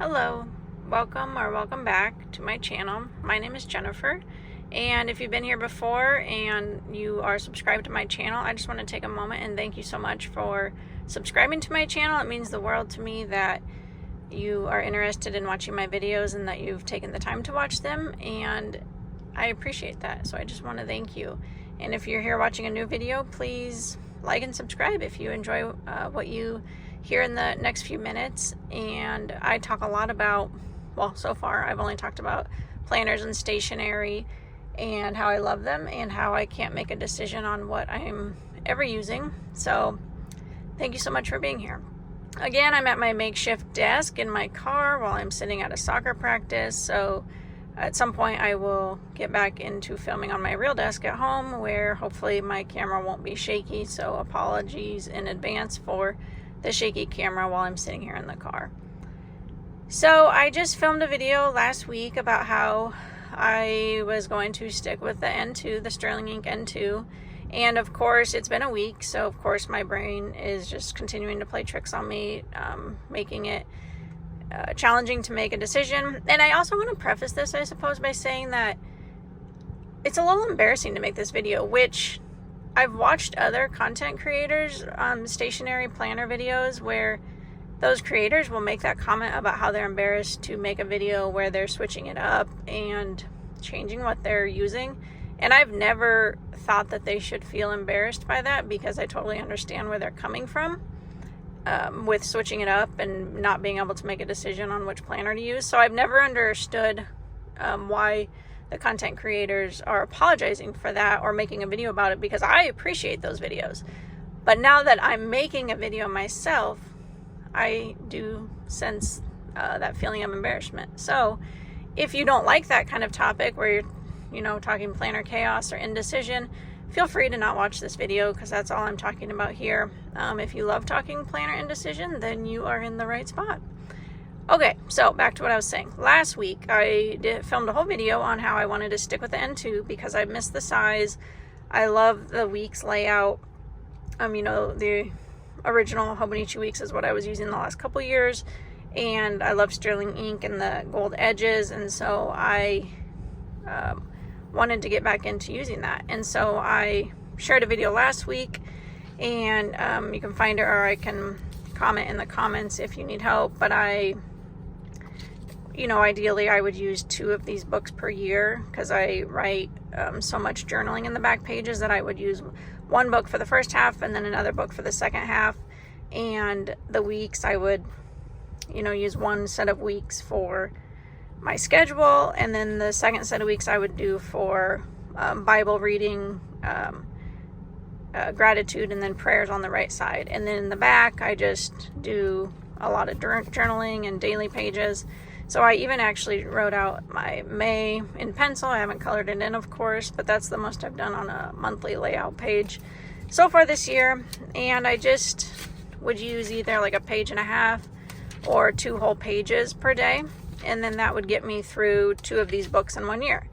Hello, welcome back to my channel. My name is Jennifer, and if you've been here before and you are subscribed to my channel, I just want to take a moment and thank you so much for subscribing to my channel. It means the world to me that you are interested in watching my videos and that you've taken the time to watch them, and I appreciate that. So I just want to thank you. And if you're here watching a new video, please like and subscribe if you enjoy what you hear in the next few minutes. And I talk a lot about, well, so far I've only talked about planners and stationery and how I love them and how I can't make a decision on what I'm ever using. So thank you so much for being here. Again, I'm at my makeshift desk in my car while I'm sitting at a soccer practice. So at some point I will get back into filming on my real desk at home, where hopefully my camera won't be shaky. So apologies in advance for the shaky camera while I'm sitting here in the car. So I just filmed a video last week about how I was going to stick with the N2, the Sterling Ink N2. And of course, it's been a week, so of course my brain is just continuing to play tricks on me, making it challenging to make a decision. And I also want to preface this, I suppose, by saying that it's a little embarrassing to make this video, which I've watched other content creators stationery planner videos where those creators will make that comment about how they're embarrassed to make a video where they're switching it up and changing what they're using. And I've never thought that they should feel embarrassed by that, because I totally understand where they're coming from with switching it up and not being able to make a decision on which planner to use. So I've never understood why the content creators are apologizing for that or making a video about it, because I appreciate those videos. But now that I'm making a video myself, I do sense that feeling of embarrassment. So if you don't like that kind of topic where you're, talking planner chaos or indecision, feel free to not watch this video, because that's all I'm talking about here. If you love talking planner indecision, then you are in the right spot. Okay, so back to what I was saying. Last week, I filmed a whole video on how I wanted to stick with the N2 because I missed the size. I love the Weeks layout. The original Hobonichi Weeks is what I was using the last couple years, and I love Sterling Ink and the gold edges, and so I wanted to get back into using that. And so I shared a video last week, and you can find it, or I can comment in the comments if you need help. But ideally I would use 2 of these books per year, because I write so much journaling in the back pages that I would use one book for the first half and then another book for the second half. And the weeks, I would use one set of weeks for my schedule, and then the second set of weeks I would do for Bible reading, gratitude, and then prayers on the right side. And then in the back I just do a lot of journaling and daily pages. So I even actually wrote out my May in pencil. I haven't colored it in, of course, but that's the most I've done on a monthly layout page so far this year. And I just would use either like a page and a half or 2 whole pages per day, and then that would get me through 2 of these books in 1 year.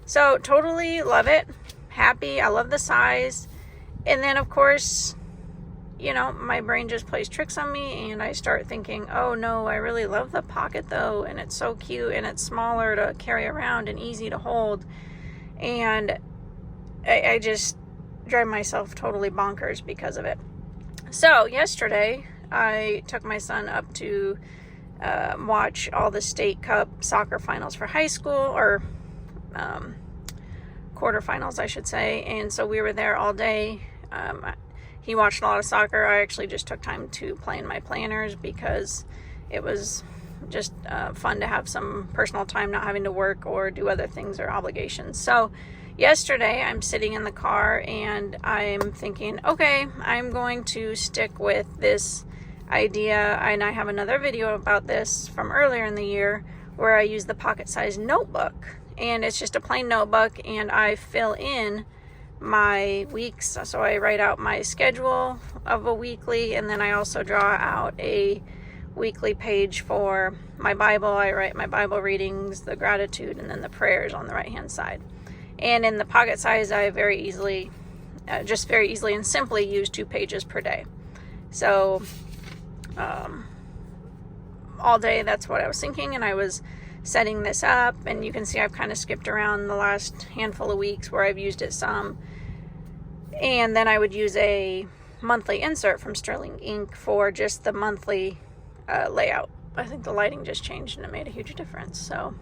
So totally love it, happy. I love the size. And then of course, my brain just plays tricks on me, and I start thinking, oh no, I really love the pocket though, and it's so cute, and it's smaller to carry around and easy to hold. And I just drive myself totally bonkers because of it. So yesterday I took my son up to watch all the state cup soccer finals for high school, or quarterfinals I should say. And so we were there all day. He watched a lot of soccer. I actually just took time to plan my planners because it was just fun to have some personal time, not having to work or do other things or obligations. So yesterday I'm sitting in the car and I'm thinking, okay, I'm going to stick with this idea. And I have another video about this from earlier in the year where I use the pocket-sized notebook, and it's just a plain notebook, and I fill in my weeks. So I write out my schedule of a weekly, and then I also draw out a weekly page for my Bible. I write my Bible readings, the gratitude, and then the prayers on the right hand side. And in the pocket size, I very easily and simply use 2 pages per day. So all day that's what I was thinking, and I was setting this up, and you can see I've kind of skipped around the last handful of weeks where I've used it some. And then I would use a monthly insert from Sterling Ink for just the monthly layout. I think the lighting just changed and it made a huge difference. So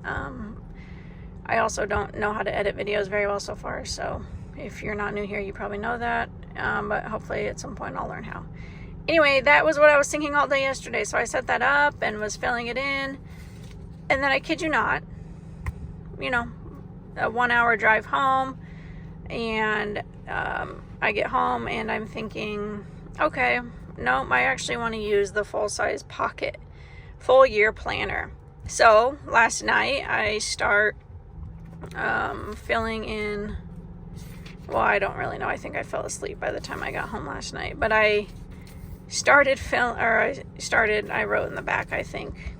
I also don't know how to edit videos very well so far, so if you're not new here, you probably know that, but hopefully at some point I'll learn how. Anyway, that was what I was thinking all day yesterday, so I set that up and was filling it in, and then I kid you not, you know, a 1 hour drive home, and I get home and I'm thinking, okay, no, I actually want to use the full-size pocket full year planner. So last night I start filling in, well, I don't really know, I think I fell asleep by the time I got home last night, but I wrote in the back, I think,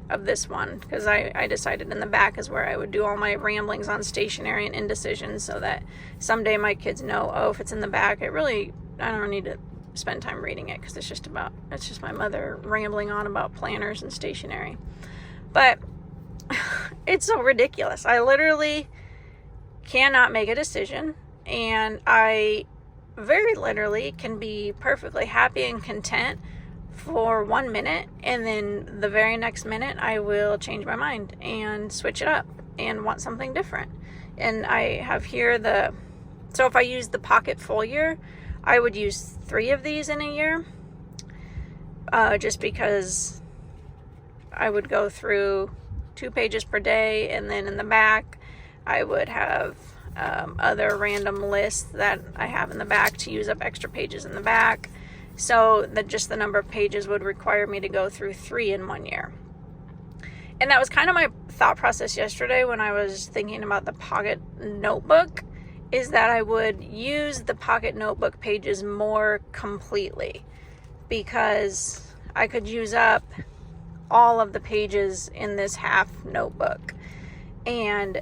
of this one, because I decided in the back is where I would do all my ramblings on stationery and indecision, so that someday my kids know, oh, if it's in the back, I don't need to spend time reading it, because it's just my mother rambling on about planners and stationery. But it's so ridiculous. I literally cannot make a decision, and I very literally can be perfectly happy and content for 1 minute, and then the very next minute I will change my mind and switch it up and want something different. And I have here so if I use the pocket full year, I would use 3 of these in a year, just because I would go through 2 pages per day, and then in the back I would have other random lists that I have in the back to use up extra pages in the back. So that just the number of pages would require me to go through 3 in 1 year. And that was kind of my thought process yesterday when I was thinking about the pocket notebook, is that I would use the pocket notebook pages more completely, because I could use up all of the pages in this half notebook. And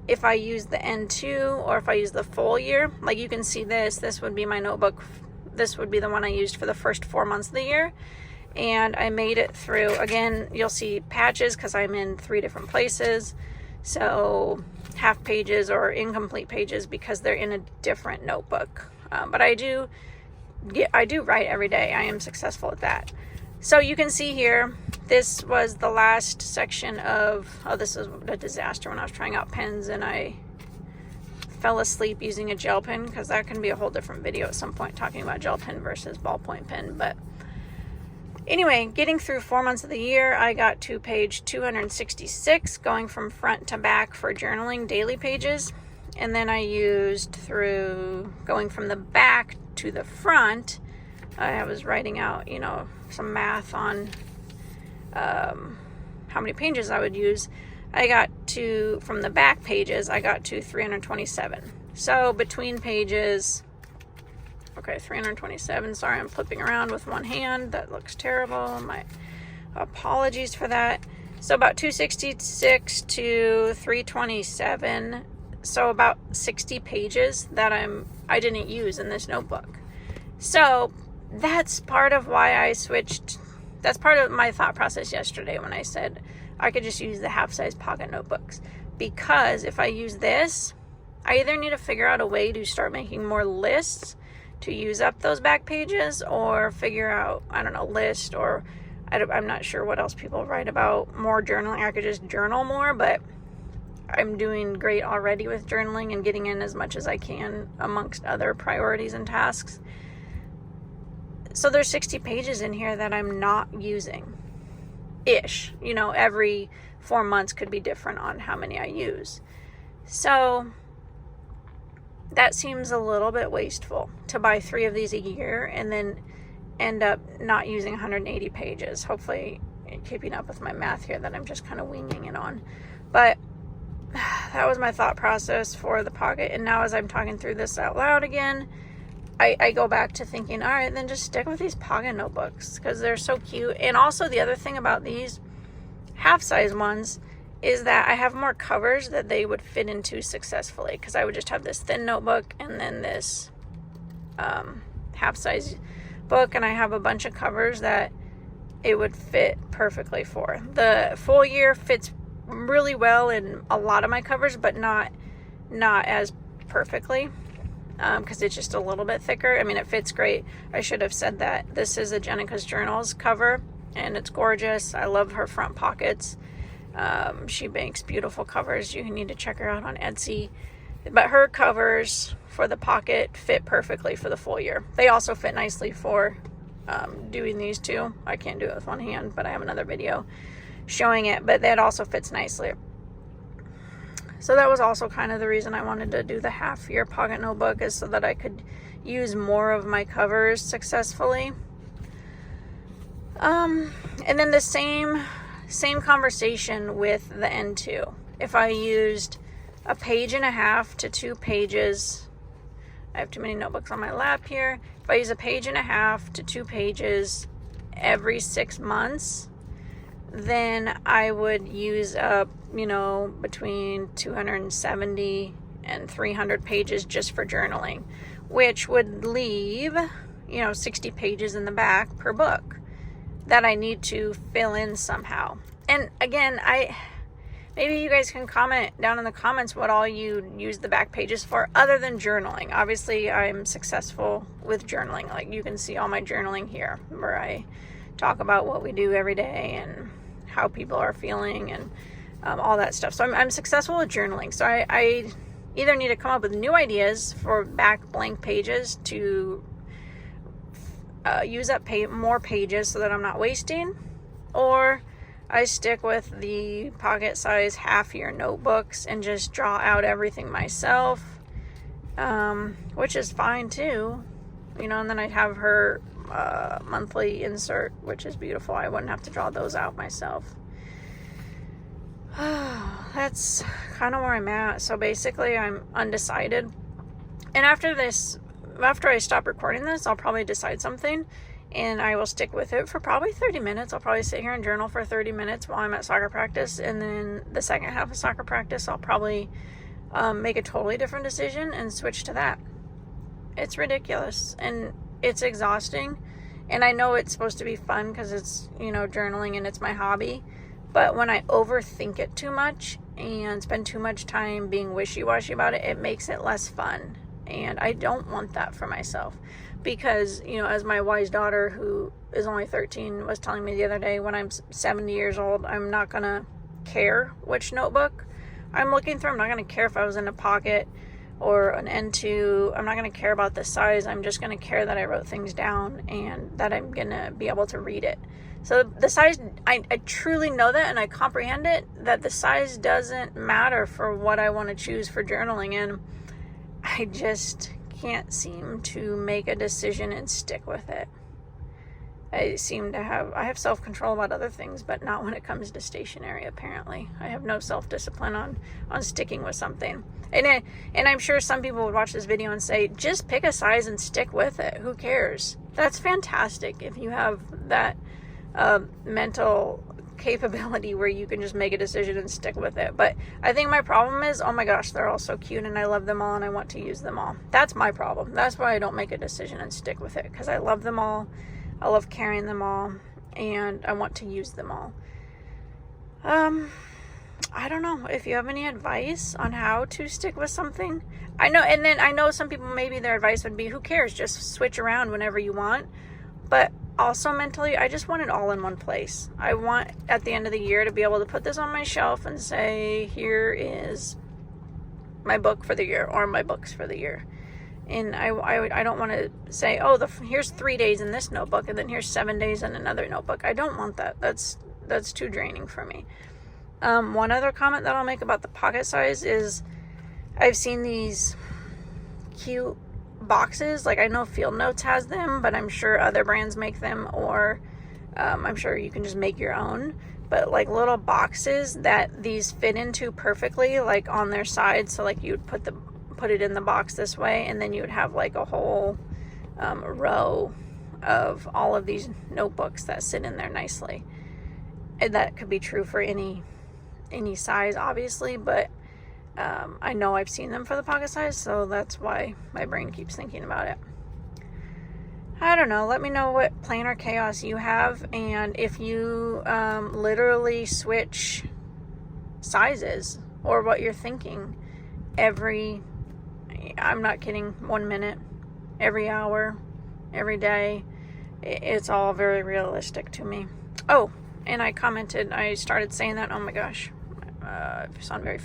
if I use the N2, or if I use the full year, like you can see this would be my notebook. This would be the one I used for the first 4 months of the year. And I made it through, again, you'll see patches because I'm in 3 different places. So half pages or incomplete pages because they're in a different notebook. But I do write every day. I am successful at that. So you can see here, this was the last section of, this is a disaster when I was trying out pens and I fell asleep using a gel pen, because that can be a whole different video at some point talking about gel pen versus ballpoint pen. But anyway, getting through 4 months of the year, I got to page 266, going from front to back for journaling daily pages. And then I used through going from the back to the front. I was writing out, some math on how many pages I would use. I got to, from the back pages, I got to 327. So between pages, okay, 327, sorry, I'm flipping around with one hand. That looks terrible. My apologies for that. So about 266 to 327. So about 60 pages that I didn't use in this notebook. So that's part of why I switched. That's part of my thought process yesterday when I said I could just use the half-size pocket notebooks, because if I use this, I either need to figure out a way to start making more lists to use up those back pages, or figure out, list, or I'm not sure what else people write about, more journaling. I could just journal more, but I'm doing great already with journaling and getting in as much as I can amongst other priorities and tasks. So there's 60 pages in here that I'm not using. Ish. Every 4 months could be different on how many I use. So that seems a little bit wasteful to buy 3 of these a year and then end up not using 180 pages. Hopefully keeping up with my math here that I'm just kind of winging it on. But that was my thought process for the pocket. And now as I'm talking through this out loud again, I go back to thinking, all right, then just stick with these pocket notebooks because they're so cute. And also the other thing about these half-size ones is that I have more covers that they would fit into successfully, because I would just have this thin notebook and then this half-size book, and I have a bunch of covers that it would fit perfectly for. The full year fits really well in a lot of my covers, but not as perfectly, because it's just a little bit thicker. I mean, it fits great. I should have said that. This is a Jenica's Journals cover, and it's gorgeous. I love her front pockets. She makes beautiful covers. You need to check her out on Etsy. But her covers for the pocket fit perfectly for the full year. They also fit nicely for doing these too. I can't do it with one hand, but I have another video showing it. But that also fits nicely. So that was also kind of the reason I wanted to do the half-year pocket notebook, is so that I could use more of my covers successfully. And then the same conversation with the N2. If I used a page and a half to 2 pages, I have too many notebooks on my lap here. If I use a page and a half to 2 pages every 6 months, then I would use up, between 270 and 300 pages just for journaling, which would leave, 60 pages in the back per book that I need to fill in somehow. And again, maybe you guys can comment down in the comments what all you use the back pages for other than journaling. Obviously, I'm successful with journaling. Like, you can see all my journaling here, where I talk about what we do every day and how people are feeling and all that stuff. So I'm successful with journaling. So I either need to come up with new ideas for back blank pages to use up more pages so that I'm not wasting, or I stick with the pocket size half-year notebooks and just draw out everything myself, which is fine too, and then I'd have her monthly insert, which is beautiful. I wouldn't have to draw those out myself. That's kind of where I'm at. So basically I'm undecided, and after I stop recording this, I'll probably decide something, and I will stick with it for probably 30 minutes. I'll probably sit here and journal for 30 minutes while I'm at soccer practice, and then the second half of soccer practice, I'll probably make a totally different decision and switch to that. It's ridiculous, and it's exhausting, and I know it's supposed to be fun because it's, journaling and it's my hobby, but when I overthink it too much and spend too much time being wishy-washy about it, it makes it less fun. And I don't want that for myself, because, as my wise daughter, who is only 13, was telling me the other day, when I'm 70 years old, I'm not going to care which notebook I'm looking through. I'm not going to care if I was in a pocket or an N2. I'm not going to care about the size. I'm just going to care that I wrote things down and that I'm going to be able to read it. So the size, I truly know that, and I comprehend it, that the size doesn't matter for what I want to choose for journaling. And I just can't seem to make a decision and stick with it. I have self-control about other things, but not when it comes to stationery, apparently. I have no self-discipline on sticking with something. And I'm sure some people would watch this video and say, just pick a size and stick with it. Who cares? That's fantastic if you have that mental capability where you can just make a decision and stick with it. But I think my problem is, oh my gosh, they're all so cute and I love them all and I want to use them all. That's my problem. That's why I don't make a decision and stick with it, because I love them all. I love carrying them all, and I want to use them all. I don't know if you have any advice on how to stick with something. I know some people, maybe their advice would be, who cares, just switch around whenever you want. But also mentally, I just want it all in one place. I want, at the end of the year, to be able to put this on my shelf and say, here is my book for the year, or my books for the year. And I don't want to say, oh, here's 3 days in this notebook, and then here's 7 days in another notebook. I don't want that. That's too draining for me. One other comment that I'll make about the pocket size is, I've seen these cute boxes. Like, I know Field Notes has them, but I'm sure other brands make them, or I'm sure you can just make your own. But like little boxes that these fit into perfectly, like on their side. So like you'd put it in the box this way, and then you would have like a whole row of all of these notebooks that sit in there nicely. And that could be true for any size, obviously, but I know I've seen them for the pocket size, so that's why my brain keeps thinking about it. I don't know. Let me know what planner chaos you have, and if you literally switch sizes, or what you're thinking every, I'm not kidding, 1 minute, every hour, every day. It's all very realistic to me. Oh, and I commented, I started saying that, oh my gosh, I sound very,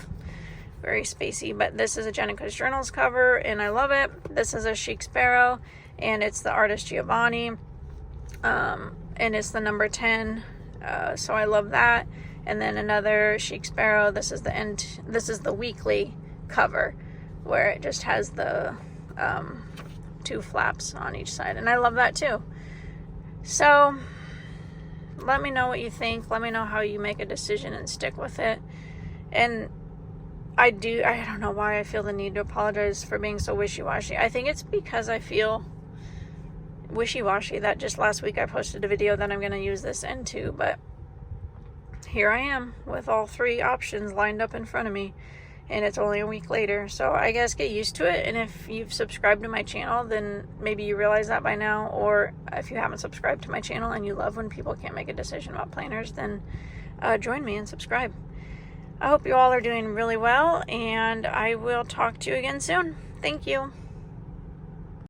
very spacey, but this is a Jenica's Journals cover, and I love it. This is a Chic Sparrow, and it's the artist Giovanni, and it's the number 10, so I love that. And then another Chic Sparrow, this is the weekly cover, where it just has the 2 flaps on each side, and I love that too. So let me know what you think. Let me know how you make a decision and stick with it. And I don't know why I feel the need to apologize for being so wishy-washy. I think it's because I feel wishy-washy that just last week I posted a video that I'm going to use this into, but here I am with all 3 options lined up in front of me, and it's only a week later. So I guess get used to it, and if you've subscribed to my channel, then maybe you realize that by now, or if you haven't subscribed to my channel and you love when people can't make a decision about planners, then join me and subscribe. I hope you all are doing really well, and I will talk to you again soon. Thank you.